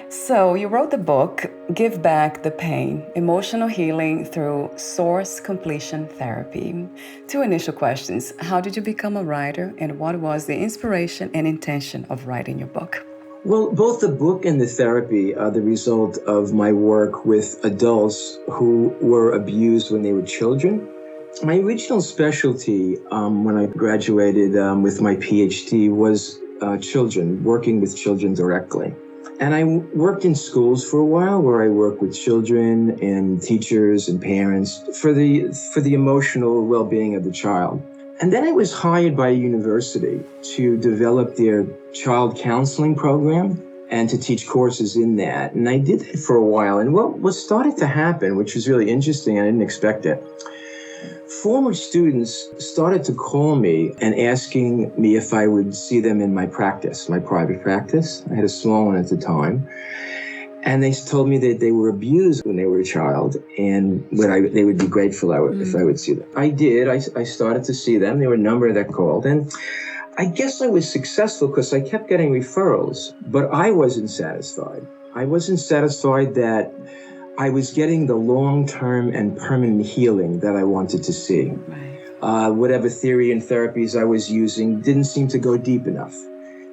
So you wrote the book, Give Back the Pain, Emotional Healing Through Source Completion Therapy. Two initial questions. How did you become a writer, and what was the inspiration and intention of writing your book? Well, both the book and the therapy are the result of my work with adults who were abused when they were children. My original specialty when I graduated with my PhD was children, working with children directly. And I worked in schools for a while where I worked with children and teachers and parents for the emotional well-being of the child. And then I was hired by a university to develop their child counseling program and to teach courses in that. And I did that for a while. And what started to happen, which was really interesting, I didn't expect it, former students started to call me and asking me if I would see them in my practice, my private practice. I had a small one at the time. And they told me that they were abused when they were a child and they would be grateful if I would see them. I did. I started to see them. There were a number that called. And I guess I was successful because I kept getting referrals, but I wasn't satisfied. I wasn't satisfied that I was getting the long-term and permanent healing that I wanted to see. Right. Whatever theory and therapies I was using didn't seem to go deep enough.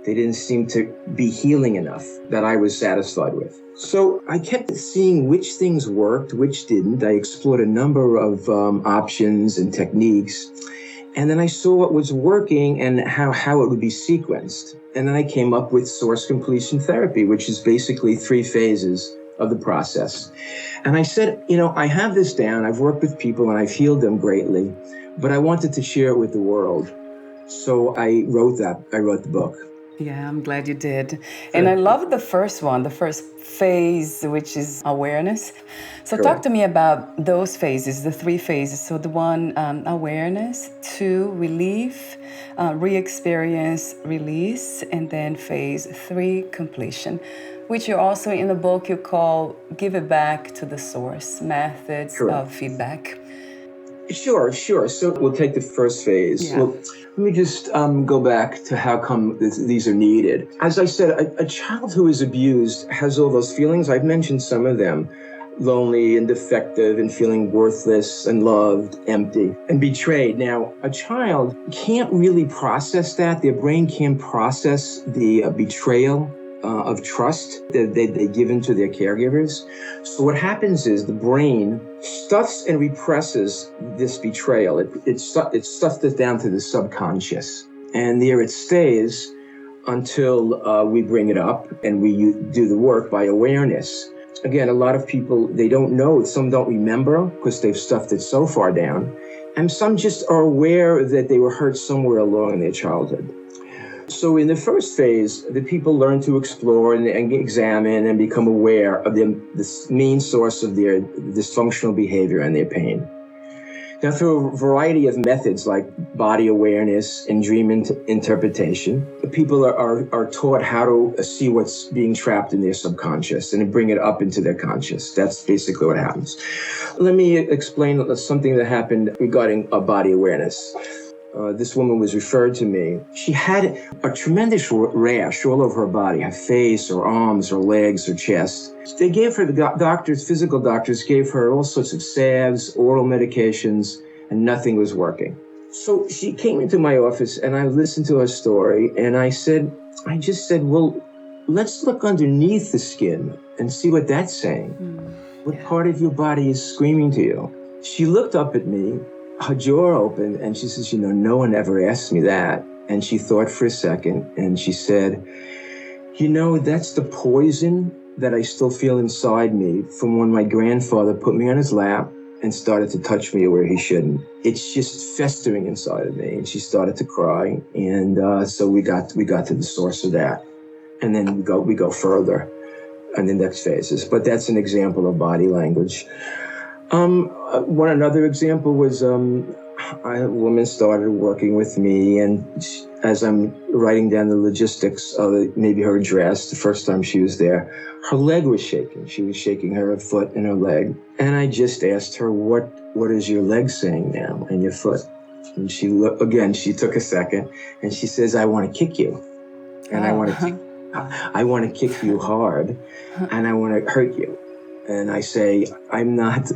They didn't seem to be healing enough that I was satisfied with. So I kept seeing which things worked, which didn't. I explored a number of options and techniques. And then I saw what was working and how it would be sequenced. And then I came up with source completion therapy, which is basically 3 phases of the process. And I said, I have this down. I've worked with people and I've healed them greatly, but I wanted to share it with the world. So I wrote the book. Yeah, I'm glad you did. And I love the first one, the first phase, which is awareness. So Sure. Talk to me about those phases, the 3 phases. So the one, awareness, 2, relief, re-experience, release, and then phase 3, completion, which you also in the book you call Give It Back to the Source, Methods of Feedback. Sure. So we'll take the first phase. Yeah. Well, let me just go back to how come these are needed. As I said, a child who is abused has all those feelings. I've mentioned some of them: lonely and defective and feeling worthless and loved, empty and betrayed. Now, a child can't really process that. Their brain can't process the betrayal of trust that they give into their caregivers. So what happens is the brain stuffs and represses this betrayal. It stuffs it down to the subconscious. And there it stays until we bring it up and we do the work by awareness. Again, a lot of people, they don't know. Some don't remember because they've stuffed it so far down. And some just are aware that they were hurt somewhere along in their childhood. So in the first phase, the people learn to explore and examine and become aware of the main source of their dysfunctional behavior and their pain. Now, through a variety of methods like body awareness and dream interpretation, people are taught how to see what's being trapped in their subconscious and bring it up into their conscious. That's basically what happens. Let me explain something that happened regarding body awareness. This woman was referred to me. She had a tremendous rash all over her body, her face, her arms, her legs, her chest. They gave her, physical doctors gave her all sorts of salves, oral medications, and nothing was working. So she came into my office and I listened to her story and I just said, well, let's look underneath the skin and see what that's saying. What part of your body is screaming to you? She looked up at me, her jaw opened, and she says, no one ever asked me that. And she thought for a second, and she said, that's the poison that I still feel inside me from when my grandfather put me on his lap and started to touch me where he shouldn't. It's just festering inside of me. And she started to cry. And so we got to the source of that. And then we go further in the next phases. But that's an example of body language. Another example was a woman started working with me, and as I'm writing down the logistics of maybe her address, the first time she was there, her leg was shaking. She was shaking her foot and her leg. And I just asked her, what is your leg saying now and your foot? And she took a second and she says, I want to kick you. And I want to I want to kick you hard and I want to hurt you. And I say, I'm not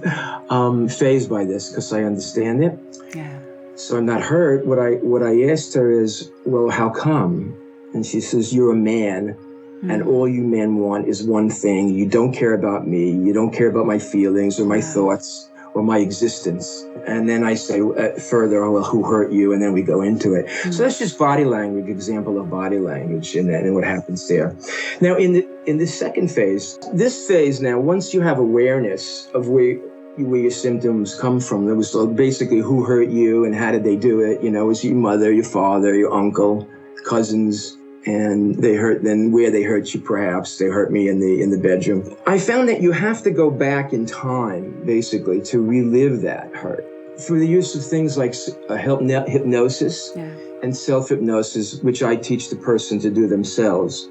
fazed by this because I understand it. Yeah. So I'm not hurt. What I asked her is, well, how come? And she says, you're a man. And all you men want is one thing. You don't care about me. You don't care about my feelings or my thoughts or my existence. And then I say further, oh, well, who hurt you? And then we go into it. So that's just body language, example of body language and what happens there. Now, in the second phase, this phase now, once you have awareness of where your symptoms come from, it was basically who hurt you and how did they do it? You know, was it your mother, your father, your uncle, cousins? And they hurt, then where they hurt you, perhaps they hurt me in the bedroom. I found that you have to go back in time, basically, to relive that hurt through the use of things like hypnosis and self-hypnosis, which I teach the person to do themselves.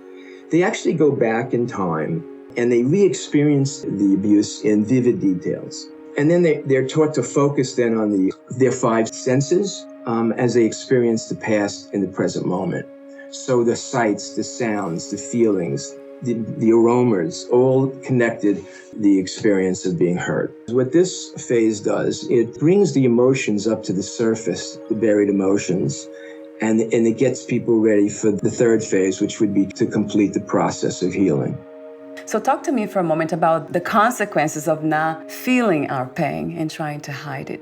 They actually go back in time and they re-experience the abuse in vivid details. And then they're taught to focus then on their five senses as they experience the past in the present moment. So the sights, the sounds, the feelings, the aromas, all connected the experience of being hurt. What this phase does, it brings the emotions up to the surface, the buried emotions, and it gets people ready for the third phase, which would be to complete the process of healing. So talk to me for a moment about the consequences of not feeling our pain and trying to hide it.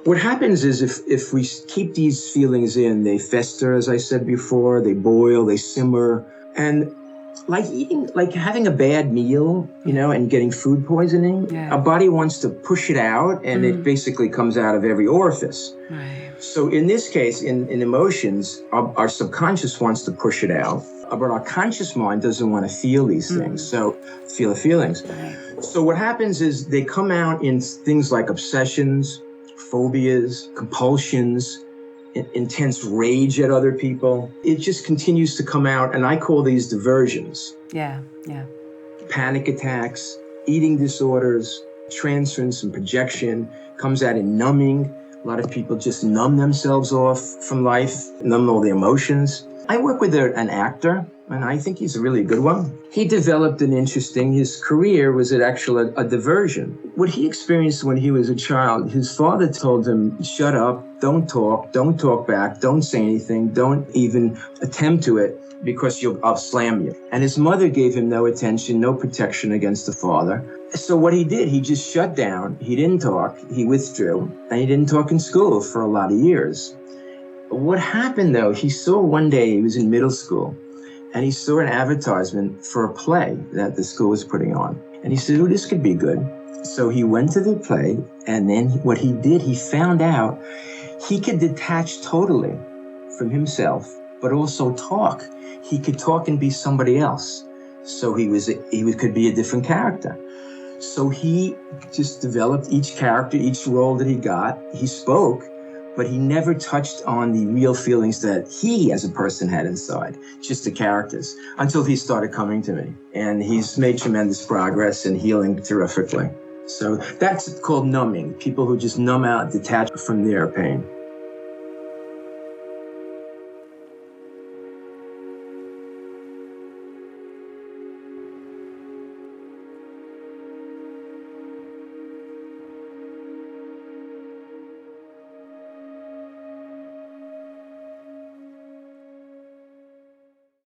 What happens is if we keep these feelings in, they fester, as I said before, they boil, they simmer. And like having a bad meal, you know, and getting food poisoning, our body wants to push it out and it basically comes out of every orifice. Right. So in this case, in emotions, our subconscious wants to push it out, but our conscious mind doesn't want to feel these things. So feel the feelings. Right. So what happens is they come out in things like obsessions, phobias, compulsions, intense rage at other people. It just continues to come out, and I call these diversions. Yeah. Panic attacks, eating disorders, transference and projection, comes out in numbing. A lot of people just numb themselves off from life, numb all the emotions. I work with an actor, and I think he's a really good one. He developed his career was actually a diversion. What he experienced when he was a child, his father told him, shut up, don't talk back, don't say anything, don't even attempt to it, because I'll slam you. And his mother gave him no attention, no protection against the father. So what he did, he just shut down, he didn't talk, he withdrew, and he didn't talk in school for a lot of years. What happened though, he saw one day, he was in middle school, and he saw an advertisement for a play that the school was putting on. And he said, oh, this could be good. So he went to the play, and then what he did, he found out he could detach totally from himself, but also talk. He could talk and be somebody else. So he could be a different character. So he just developed each character, each role that he got. He spoke, but he never touched on the real feelings that he as a person had inside, just the characters, until he started coming to me. And he's made tremendous progress and healing terrifically. So that's called numbing, people who just numb out, detach from their pain.